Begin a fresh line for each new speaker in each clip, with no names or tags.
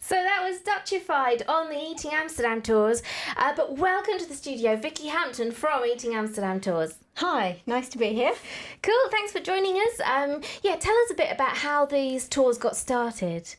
So that was Dutchified on the Eating Amsterdam tours. But welcome to the studio, Vicky Hampton from Eating Amsterdam tours.
Hi, nice to be here.
Cool, thanks for joining us. Tell us a bit about how these tours got started.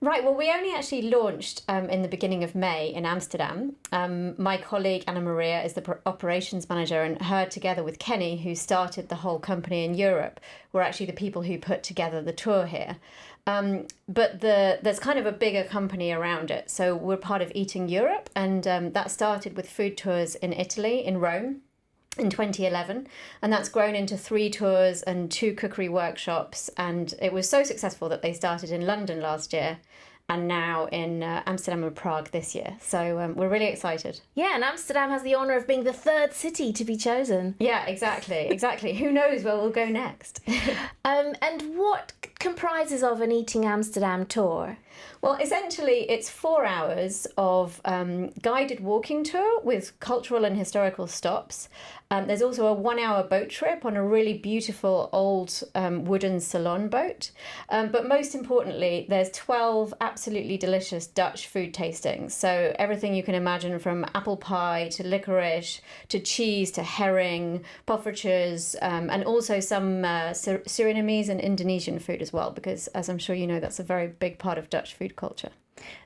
Right, well, we only actually launched in the beginning of May in Amsterdam. My colleague Anna Maria is the operations manager, and her, together with Kenny, who started the whole company in Europe, were actually the people who put together the tour here. But there's kind of a bigger company around it. So we're part of Eating Europe, and that started with food tours in Italy, in Rome, in 2011, and that's grown into 3 tours and 2 cookery workshops, and it was so successful that they started in London last year and now in Amsterdam and Prague this year. So we're really excited.
Yeah, and Amsterdam has the honour of being the 3rd city to be chosen.
Yeah, exactly. Who knows where we'll go next?
And what comprises of an Eating Amsterdam tour?
Well, essentially, it's 4 hours of guided walking tour with cultural and historical stops. There's also a 1-hour boat trip on a really beautiful old wooden salon boat. But most importantly, there's 12 absolutely delicious Dutch food tastings. So everything you can imagine, from apple pie to licorice to cheese to herring, poffertjes, and also some Surinamese and Indonesian food as well, because as I'm sure you know, that's a very big part of Dutch food culture.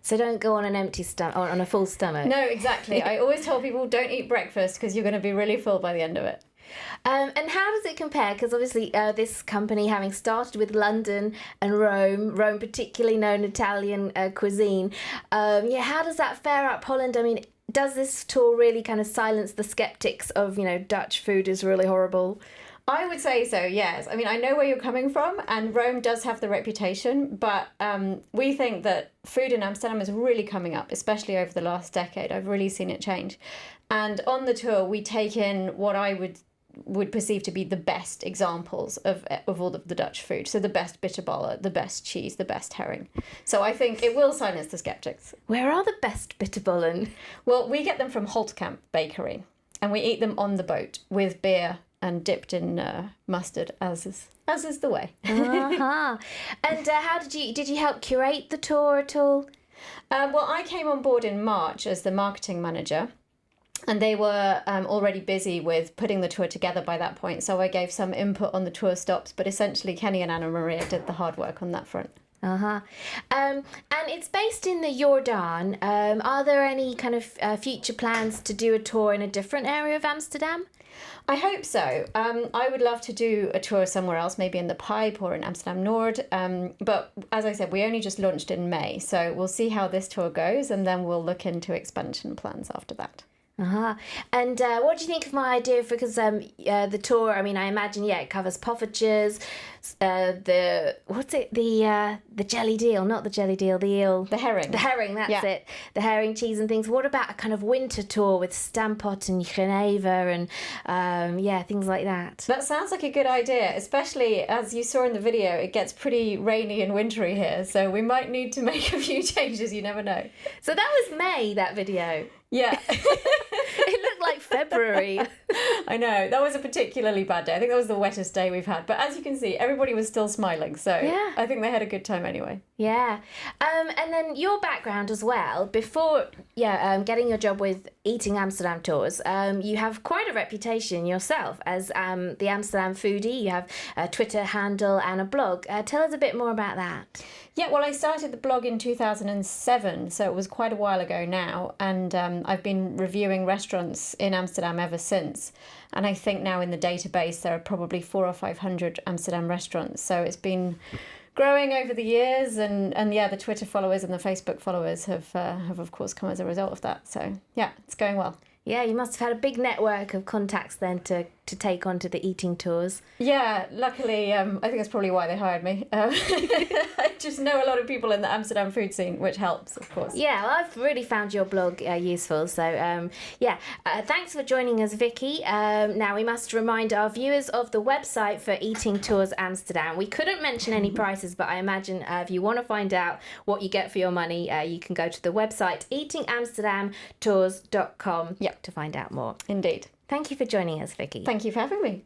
So don't go on an empty stomach or on a full stomach.
No, exactly. I always tell people don't eat breakfast because you're going to be really full by the end of it.
And how does it compare? Because obviously this company, having started with London and Rome particularly known Italian cuisine, how does that fare up Holland? I mean, does this tour really kind of silence the skeptics of, Dutch food is really horrible?
I would say so, yes. I mean, I know where you're coming from, and Rome does have the reputation, but we think that food in Amsterdam is really coming up, especially over the last decade. I've really seen it change. And on the tour, we take in what I would perceive to be the best examples of all of the Dutch food. So the best bitterballen, the best cheese, the best herring. So I think it will silence the skeptics.
Where are the best bitterballen?
Well, we get them from Holtkamp Bakery, and we eat them on the boat with beer and dipped in mustard, as is the way.
Uh-huh. And how did you help curate the tour at all?
Well, I came on board in March as the marketing manager, and they were already busy with putting the tour together by that point. So I gave some input on the tour stops, but essentially Kenny and Anna Maria did the hard work on that front.
Uh-huh. And it's based in the Jordaan. Are there any kind of future plans to do a tour in a different area of Amsterdam?
I hope so. I would love to do a tour somewhere else, maybe in the Pipe or in Amsterdam Noord. But as I said, we only just launched in May, so we'll see how this tour goes, and then we'll look into expansion plans after that.
Uh-huh. And what do you think of my idea? Because the tour, I mean, I imagine, it covers poffertjes, the jelly deal, not the jelly deal, the eel.
The herring.
The herring, that's it. The herring, cheese and things. What about a kind of winter tour with stampot and Genever and, things like that?
That sounds like a good idea, especially as you saw in the video, it gets pretty rainy and wintry here, so we might need to make a few changes, you never know.
So that was May, that video.
Yeah.
It looked like February.
I know, that was a particularly bad day. I think that was the wettest day we've had. But as you can see, everybody was still smiling. So yeah. I think they had a good time anyway.
Yeah. And then your background as well, before getting your job with Eating Amsterdam tours, you have quite a reputation yourself as the Amsterdam foodie. You have a Twitter handle and a blog. Tell us a bit more about that.
Yeah, well, I started the blog in 2007, so it was quite a while ago now, and I've been reviewing restaurants in Amsterdam ever since. And I think now in the database there are probably 400 or 500 Amsterdam restaurants, so it's been growing over the years, and the Twitter followers and the Facebook followers have of course come as a result of that. So yeah, it's going well.
Yeah, you must have had a big network of contacts then to take on to the eating tours.
Yeah, luckily, I think that's probably why they hired me. I just know a lot of people in the Amsterdam food scene, which helps, of course.
Yeah, well, I've really found your blog useful. So, thanks for joining us, Vicky. Now, we must remind our viewers of the website for Eating Tours Amsterdam. We couldn't mention any prices, but I imagine if you want to find out what you get for your money, you can go to the website eatingamsterdamtours.com to find out more.
Indeed.
Thank you for joining us, Vicky.
Thank you for having me.